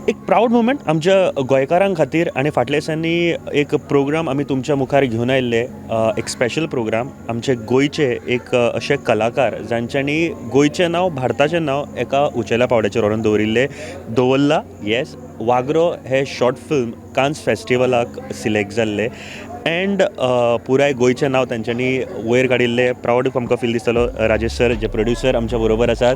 एक proud moment आमच्या गोंयकारां खातीर आनी फाटल्या दिसांनी एक प्रोग्राम आमी तुमच्या मुखार घेवन आयिल्ले एक स्पेशल प्रोग्राम आमचे गोंयचे एक अशे कलाकार जांच्यांनी गोंयचें नांव भारताचें नांव एका उंचेल्या पांवड्याचेर व्हरून दवरलां येस वागरो हे शॉर्ट फिल्म कान्स फेस्टिवलाक सिलेक्ट जाल्ले एंड पुराय गोंयचें नांव तांच्यांनी वयर काडिल्लें प्राऊड आमकां फील दिसतलो राजेश सर जे प्रोड्युसर आमच्या बरोबर आसात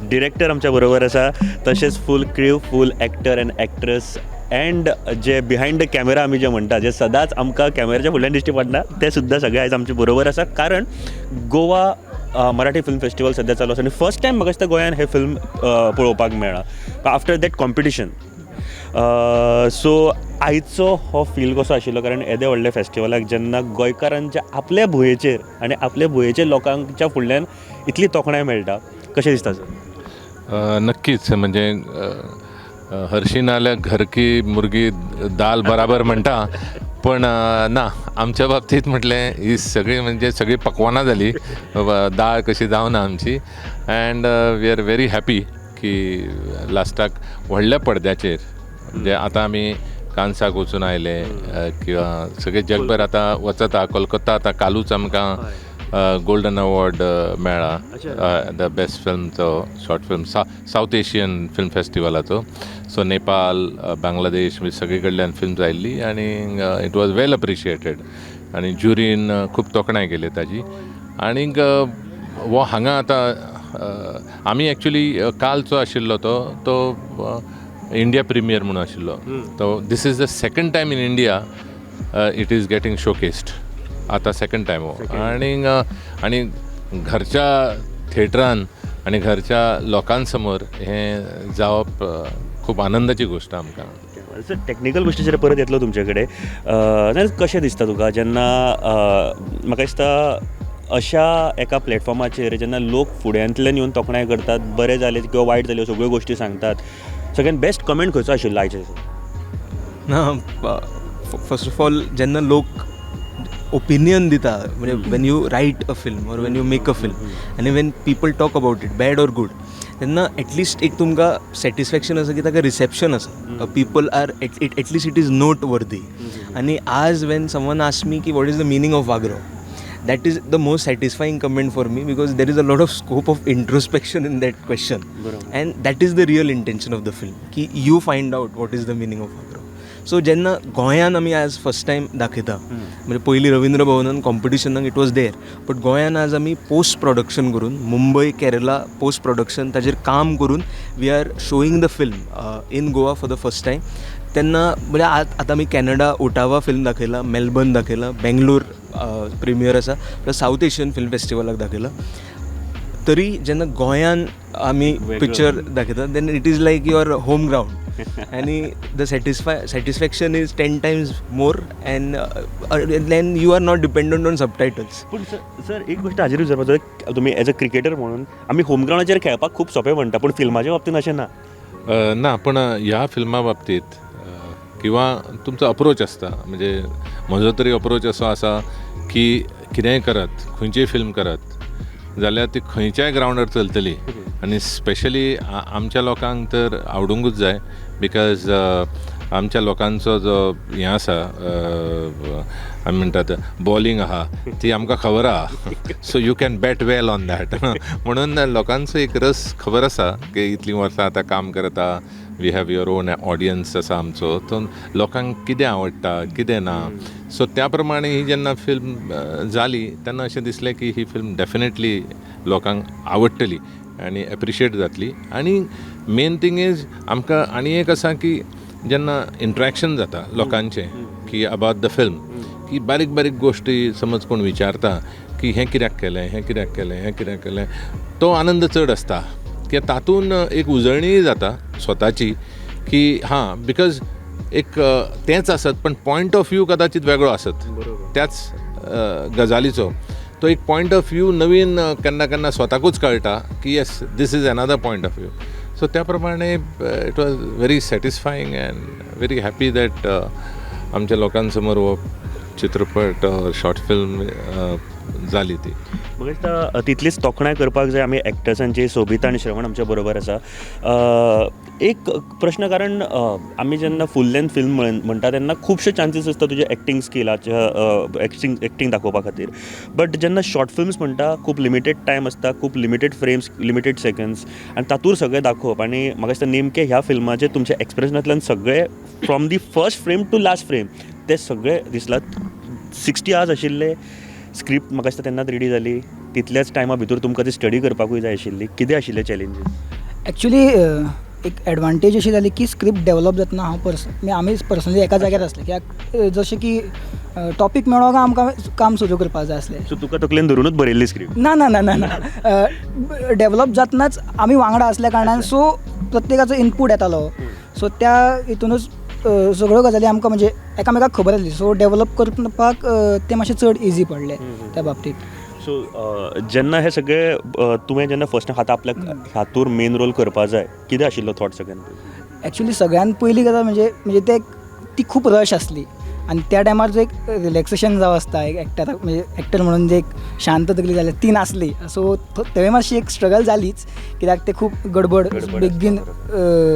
डिरेक्टर आमच्या बरोबर आसा तशेंच फूल क्रू फूल एक्टर एंड एक्ट्रेस एंड जे बिहायंड द कॅमेरा आमी जे म्हणटा जे सदांच आमकां कॅमेराच्या फुडल्यान दिश्टी पडना ते सुद्दां सगळे आयज आमचे बरोबर आसा कारण गोवा मराठी फिल्म फेस्टिवल सद्या चालू आसा आनी फर्स्ट टायम म्हाका दिसता गोंयान हे फिल्म पळोवपाक मेळ्ळा आफ्टर दॅट कॉम्पिटिशन सो आयचो हो फील कसो आशिल्लो कारण येदे व्हडल्या फेस्टिवलाक जेन्ना गोंयकारांच्या आपल्या भुंयेचेर आनी आपल्या भुंयेच्या लोकांच्या फुडल्यान इतली तोखणाय मेळटा कशें दिसता सर नक्कीच म्हणजे हरशी नाल्यार घर की मुर्गी दाल बराबर म्हणटा पण ना आमच्या बाबतींत म्हटलें ही सगळी म्हणजे सगळी पकवानां जाली दाळ कशी जावना आमची and we are very happy की लास्टाक व्हडल्या पडद्याचेर म्हणजे आतां आमी कान्साक वचून आयले किंवा सगळे जगभर आतां वचता कोलकाता आतां कालूच आमकां गोल्डन अवॉर्ड मेळ्ळा द बेस्ट फिल्मचो short film South Asian film फेस्टिवलाचो सो नेपाल बांगलादेश सगळे कडल्यान फिल्म आयिल्ली आनी इट वॉज वेल अप्रिशिएटेड आनी ज्युरीन खूब तोखणाय केली ताजी आनीक वो हांगा आतां आमी एक्चुली कालचो आशिल्लो तो इंडिया प्रिमियर म्हणून आशिल्लो तो this is the second time in India it is getting showcased आतां सेकंड टायम हो आनी घरच्या थिएटरान आनी घरच्या लोकां समोर हें जावप खूब आनंदाची गोश्ट आमकां सर टॅक्निकल गोश्टीचेर परत येतलो तुमचे कडेन नाल्यार कशें दिसता तुका जेन्ना म्हाका दिसता अशा एका प्लॅटफॉर्माचेर जेन्ना लोक फुड्यांतल्यान येवन तोखणाय करतात बरें जालें किंवा वायट जाल्यो सगळ्यो गोश्टी सांगतात सगळ्यान बेस्ट कमेंट खंयचो आशिल्लो आयचे ना फर्स्ट ऑफ ऑल जेन्ना लोक ओपिनियन दिता म्हणजे when you write a film or when you make a film आनी when people talk about it bad or good तेन्ना एटलिस्ट एक तुमकां सॅटिस्फॅक्शन आसा की ताका रिसेप्शन आसा people are at least it is not worthy आनी आज वेन समवन आस्क मी की what is the meaning of वागरो that is the most satisfying comment for me because there is a lot of scope of introspection in that question and that is the real intention of the film ki you find out what is the meaning of agro so jenna goyan ami as first time dakhayta म्हणजे पयली रवींद्र भवनान कॉम्पिटिशनाक it was there but गोंयान आज आमी post production करून Mumbai Kerala post production ताजेर काम करून we are showing the film in Goa for the first time तेन्ना म्हणजे आतां आमी कॅनडा ओटावा फिल्म दाखयला मेलबर्न दाखयला बेंगलोर प्रिमियर आसा प्लस साऊथ एशियन फिल्म फेस्टिवलाक दाखयला तरी जेन्ना गोंयान आमी पिक्चर दाखयता then it is like your home ground and the satisfaction is 10 times more and then you are not dependent on subtitles पूण सर एक गोश्ट हाजेर विचारपाचो तुमी एज अ क्रिकेटर म्हणून आमी होम ग्रावंडाचेर खेळपाक खूब सोंपें म्हणटा पूण फिल्माच्या बाबतींत अशें ना ना पण ह्या फिल्मा बाबतींत किंवा तुमचो अप्रोच आसता म्हणजे म्हजो तरी अप्रोच असो आसा की कितेंय करत खंयचीय फिल्म करत जाल्यार ती खंयच्याय ग्रावंडार चलतली आनी स्पेशली आमच्या लोकांक तर आवडूंकूच जाय बिकॉज आमच्या लोकांचो जो हें आसा आमी म्हणटात बॉलिंग आहा ती आमकां खबर आहा so you can bat well on that म्हणून लोकांचो एक रस खबर आसा की इतलीं वर्सां आतां काम करता we have your own audience आसा आमचो तो लोकांक कितें आवडटा कितें ना सो त्या प्रमाणे ही जेन्ना फिल्म जाली तेन्ना अशें दिसलें की ही फिल्म डेफिनेटली लोकांक आवडटली आनी एप्रिशिएट जातली आनी मेन थींग इज आमकां आनी एक आसा की जेन्ना इंट्रॅक्शन जाता लोकांचें की अबाउट द फिल्म की बारीक बारीक गोश्टी समज कोण विचारता की हें कित्याक केलें हें कित्याक केलें हें कित्याक केलें तो आनंद चड आसता कित्याक तातूंत एक उजळणीय जाता स्वताची की हां बिकॉज एक तेंच आसत पण पॉयंट ऑफ व्यू कदाचित वेगळो आसत त्याच गजालीचो तो एक पॉयंट ऑफ व्यू नवीन केन्ना केन्ना स्वताकूच कळटा की yes this is another point of view so त्या प्रमाणे it was very satisfying and very happy that आमच्या लोकां समोर हो चित्रपट शॉर्ट फिल्म जाली ती म्हाका दिसता तितलीच तोखणाय करपाक जाय आमी एक्टर्सांची. सोबिता आनी श्रवण आमच्या बरोबर आसा. एक प्रश्न, कारण आमी जेन्ना फूल लेंथ फिल्म म्हणटा तेन्ना खुबशे चान्सीस आसता तुजे एक्टींग स्किलाच्या एक्टींग दाखोवपा खातीर. बट जेन्ना शॉर्ट फिल्म्स म्हणटा खूब लिमिटेड टायम आसता, खूब लिमिटेड फ्रेम्स, लिमिटेड सेकंड्स, आनी तातूंत सगळें दाखोवप. आनी म्हाका दिसता नेमके ह्या फिल्माचे तुमच्या एक्सप्रेशनांतल्यान सगळे from the first frame to last frame ते सगळे दिसलात. 60 आवर्स आशिल्ले. स्क्रिप्ट म्हाका दिसता तेन्नाच रेडी जाली. तितल्याच टायमा भितर तुमकां ती स्टडी करपाकूय जाय आशिल्ली. कितें आशिल्ले चॅलेंजीस? ॲक्च्युली एक एडवांटेज अशी जाली की स्क्रिप्ट डेवलप जातना हांव आमी पर्सनली एका जाग्यार आसले, कित्याक जशें की टॉपीक मेळ्ळो काय आमकां काम सुरू करपाक जाय आसलें. सो तुका तकलेन धरूनच बरयल्ली स्क्रिप्ट? ना ना ना ना ना डेवलप जातनाच आमी वांगडा असल्या कारणान सो प्रत्येकाचो इनपूट येतालो. सो त्या हितूनच सगळ्यो गजाली आमकां म्हणजे एकामेकाक खबर आसली. सो डेवलप करपाक तें मातशें चड इजी पडलें त्या बाबतींत. सो जेन्ना हे सगळे तुवें जेन्ना फर्स्ट आतां आपल्याक हातूर मेन रोल करपा जाय, कितें आशिल्लो थॉट सगळ्यान पयलीं? ॲक्च्युली सगळ्यात पयली गजाल म्हणजे ती खूप रश आसली आणि त्या टायमार जो एक रिलॅक्सेशन जावं आसता एक एक्टराक, म्हणजे एक्टर म्हणून जे एक शांत तकली जाल्यार ती नासली. सो थंय मातशी एक स्ट्रगल जालीच, कित्याक ते खूब गडबड बेगीन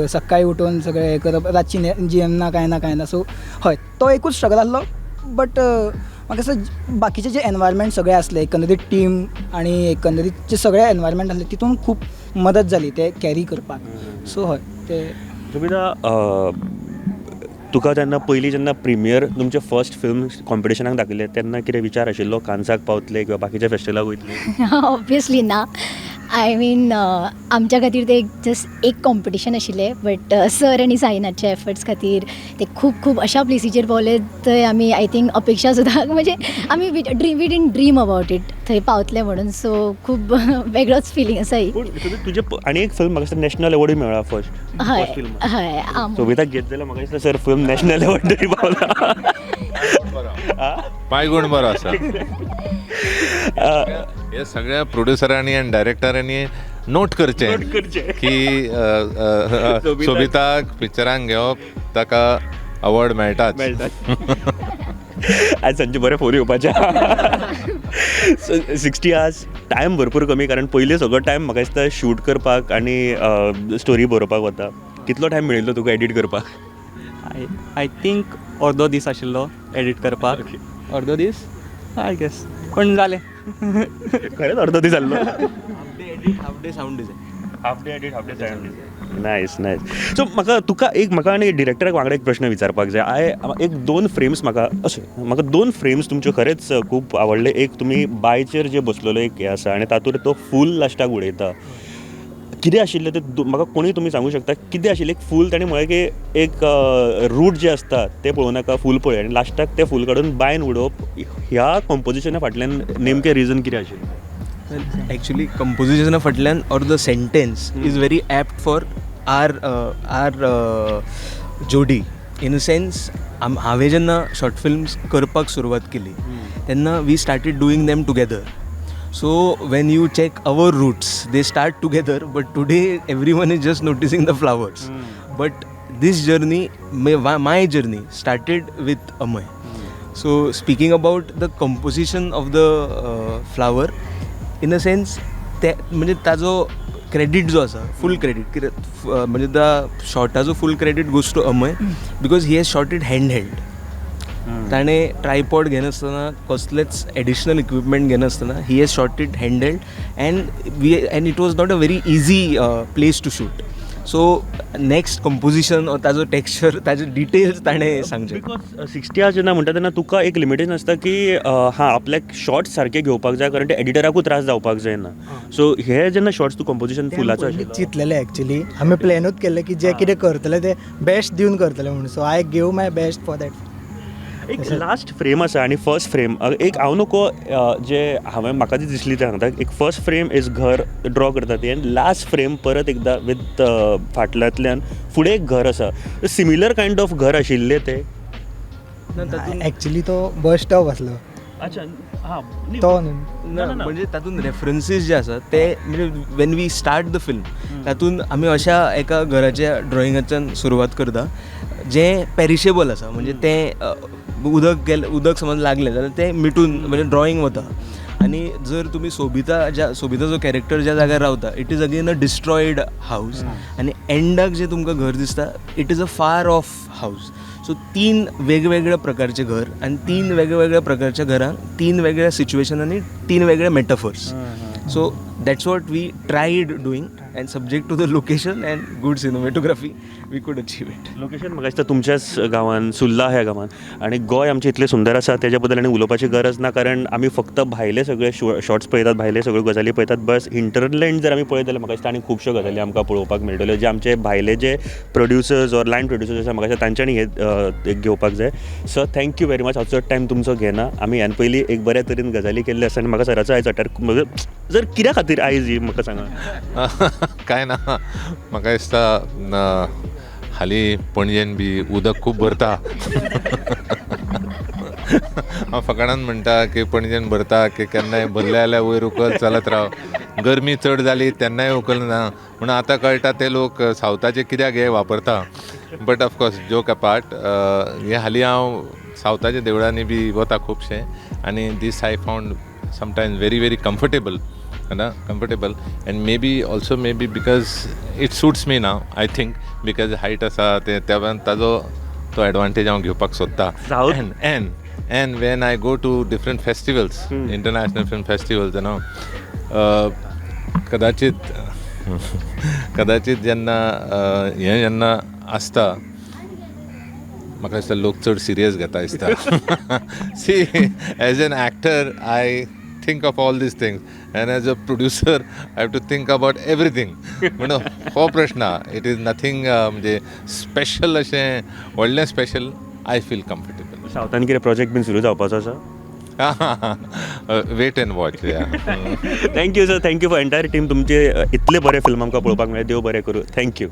सकाळी उठून सगळें हें करप, रातची जेवना कांय ना. सो हय, तो एकूच स्ट्रगल आसलो. बट म्हाका दिसता बाकीचे जे एनवायरमेंट सगळे आसले, एकंदरीत टीम आणि एकंदरीत जे सगळे एनवायरमेंट आसले तितून खूब मदत जाली ते कॅरी करपाक. सो हय ते सुविधा. तुका तेन्ना पयलीं जेन्ना प्रिमियर तुमचे फर्स्ट फिल्म कॉम्पिटिशनाक दाखयले तेन्ना कितें विचार आशिल्लो? कान्साक पावतले किंवा बाकीच्या फेस्टिवलाक वयतले? ऑब्वियसली ना. आय मीन आमच्या खातीर ते जस्ट एक कॉम्पिटिशन आशिल्लें, बट सर आनी साईनाथच्या एफर्ट्स खातीर ते खूब अशा प्लेसीचेर पावले थंय आमी आय थिंक अपेक्षा सुद्दां म्हणजे आमी we didn't dream about it थंय पावतले म्हणून. सो खूब वेगळोच फिलींग आसा ही. पूण तुजे आनी एक फिल्म म्हाका दिसता नॅशनल अवॉर्डूय मेळ्ळा फर्स्ट फिल्म. हय सोबिताक घेत जाल्यार म्हाका दिसता सर फिल्म नॅशनल अवॉर्ड तरी पावला. पायगुण बरो आसा. हे सगळ्या प्रोड्युसरांनी आनी डायरेक्टरांनी नोट करचें की सोबिताक पिक्चरांक घेवप ताका अवॉर्ड मेळटाच. आज सांजे बरें फोन येवपाचें. 60 आवर्स टायम भरपूर कमी, कारण पयलीं सगळो टायम म्हाका दिसता शूट करपाक आनी स्टोरी बरोवपाक वता. कितलो टायम मेळिल्लो तुका एडीट करपाक? आय थिंक अर्दो दीस आशिल्लो एडीट करपाक. अर्दो दीस आय गेस, पण जालें. खरेंच अर्दो दीस जाल्लो? Half day sound design. Half day edit, half day sound design. Nice. So म्हाका आनी डिरेक्टराक वांगडा एक प्रश्न विचारपाक जाय. एक 2 फ्रेम्स म्हाका 2 फ्रेम्स तुमचे खरेंच खूब आवडले. एक तुमी बायचेर जे बसलेलो एक हे आसा आनी तातूंत तो फूल लास्टाक उडयता. कितें आशिल्लें ते म्हाका कोणूय तुमी सांगूं शकता? कितें आशिल्लें? एक फूल ताणें म्हळें की एक रूट जे आसता ते पळोवं नाका, फूल पळय, आनी लास्टाक ते फूल काडून बायन उडोवप. ह्या कॉम्पोजिशना फाटल्यान नेमकें रिजन कितें आशिल्लें? Actually composition फाटल्यान or the sentence is very apt for our जोडी. in a sense हांवें जेन्ना शॉर्ट फिल्म्स करपाक सुरवात केली तेन्ना we started doing them together. So when you check our roots, they start together, but today everyone is just noticing the flowers. But this journey, my journey started with Amay. So speaking about the composition of the flower, in a sense ते म्हणजे ताजो credit जो आसा, फूल credit म्हणजे त्या शॉर्टाचो full credit goes to Amay, because he has shot it hand held. ताणें tripod घेनासतना कसलेच एडिशनल इक्विपमेंट घेनासतना he has shot it hand held and it was not a very easy place to shoot. So next composition ताजो texture, ताजे details ताणें सांगचे. Because 60 hours जेन्ना म्हणटा तेन्ना तुका एक लिमिटेशन आसता की आपल्याक शॉर्ट्स सारके घेवपाक जाय, कारण ते एडिटराकूय त्रास जावपाक जायना. सो हे जेन्ना शॉर्ट्स तूं कंपोजिशन फुलाचो आशिल्लो चिंतलेलें एक्चुअली आमी प्लॅनूच केल्लें की जे कितें करतले ते बेस्ट दिवन करतले म्हणून. So I give my best for that. एक लास्ट फ्रेम आसा आनी फर्स्ट फ्रेम एक हांव नको जे हांवें म्हाका जी दिसली ते सांगता. एक फर्स्ट फ्रेम इज घर ड्रॉ करता ती, आनी लास्ट फ्रेम परत एकदा विथ फाटल्यांतल्यान फुडें एक घर आसा. सिमिलर कायंड ऑफ घर आशिल्लें ते? एक्चुअली तो बस स्टॉप आसलो. अच्छा, हां तो म्हणजे तातूंत रेफरन्सीस जे आसा ते म्हणजे when we start the film तातूंत आमी अशा एका घराच्या ड्रॉइंगाच्यान सुरवात करता जें पेरिशेबल आसा. म्हणजे तें उदक समज लागलें जाल्यार तें मिटून म्हणजे ड्रॉइंग वता. आणि जर तुम्ही सोबिता जो कॅरेक्टर ज्या जाग्यार रावता it is again a destroyed house आणि एंडाक जे तुमकां घर दिसता इट इज अ फार ऑफ हाऊस. सो 3 वेगवेगळ्या प्रकारचे घर आणि 3 वेगवेगळ्या प्रकारच्या घरांक 3 वेगळ्या सिच्युएशनांनी 3 वेगळ्या metaphors. So that's what we tried doing and subject to the location and good cinematography we could achieve it. Location म्हाका दिसता तुमच्याच गांवान सुर्ला ह्या गांवान आनी गोंय आमचें इतलें सुंदर आसा तेज्या बद्दल आनी उलोवपाची गरज ना, कारण आमी फक्त भायले सगळे शॉर्ट्स पळयतात, भायले सगळ्यो गजाली पळयतात. बस इंटरलँड जर आमी पळयत जाल्यार म्हाका दिसता आनी खुबश्यो गजाली आमकां पळोवपाक मेळटल्यो जे आमचे भायले जे प्रोड्युसर्स ऑर लँड प्रोड्युसर्स आसा म्हाका दिसता तांच्यांनी हे घेवपाक जाय. So thank you very much. हांव चड टायम तुमचो घेना. आमी ह्यान पयलीं एक बऱ्या तरेन गजाली केल्ली आसा आनी म्हाका सराचो आयज वाठार जर कित्या खातीर आयज ही म्हाका सांगा. काय ना म्हाका दिसता हालीं पणजेन बी उदक खूब भरता. हांव फकाणान म्हणटा की पणजेन भरता की केन्नाय भरले जाल्यार वयर उखल चलत राव. गरमी चड जाली तेन्नाय उखल ना म्हणून आतां कळटा ते लोक सावथाचे कित्याक हे वापरता. बट ऑफकोर्स जोक अपार्ट हे हालीं हांव सावथाच्या देवळांनी बी वता खुबशे आनी this I found sometimes very comfortable comfortable and maybe because it suits me now, I think, because height आसा त्या ताजो तो एडवांटेज हांव घेवपाक सोदता. And when I go to different festivals, international film festivals, you know, कदाचित जेन्ना आसता म्हाका दिसता लोक चड सिरियस घेता दिसता. See, as an actor I think of all these things and as a producer I have to think about everything. म्हणून हो प्रश्न इट इज नथींग म्हणजे स्पेशल अशें व्हडलें स्पेशल. I feel comfortable. सावथान कितें प्रोजेक्ट बीन सुरू जावपाचो आसा? Wait and watch. Thank you sir. Thank you for entire team. तुमचे इतले बरे फिल्म आमकां पळोवपाक मेळ्ळे. देव बरें करूं. थँक्यू.